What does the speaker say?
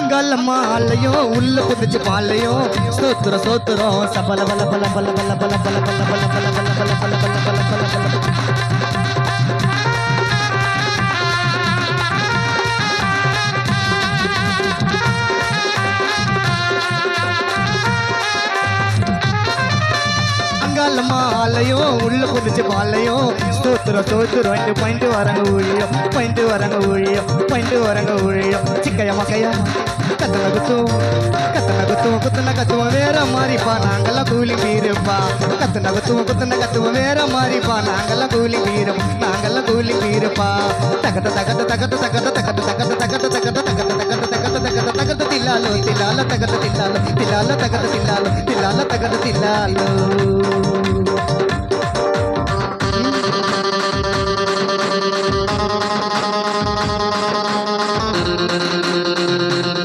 அங்காளம்மா ஆலயம் உள்ள புதிச்சு பாலையும் சோத்துற சோத்துறோம் சபல பல பல பல பல பல பல பல பல பல பல பல பல பல பல பல பல. அங்காளம்மா ஆலயம் உள்ள புதிச்சு பாலையும் சோத்துறோம் சோத்துறோம் இங்க பாயிண்ட் வரங்க ஊழியம் பாயிண்ட் வரங்க ஊழியம் பாயிண்ட் வரங்க ஊழியம் சிக்கைய மக்கையா கத்தல குத்துவோம் குத்தன கத்துவோம் வேற மாதிரிப்பா நாங்கெல்லாம் கூலி பீருப்பா கத்தன குத்துவோம் வேற மாதிரிப்பா நாங்கெல்லாம் கூலி பீரும் நாங்கெல்லாம் கூலி பீருப்பா தகத்த தகத்த தகத்த தகத்த தகத்த தகத்த தகத்த தகத்த தகத்த தகத்த தகத்த தகத்த தகத்த தில்லாலோ தில்லால தகத்த தில்லாலோ தில்லால தகத்த தில்லாலோ தில்லால தகத்த தில்லாலோ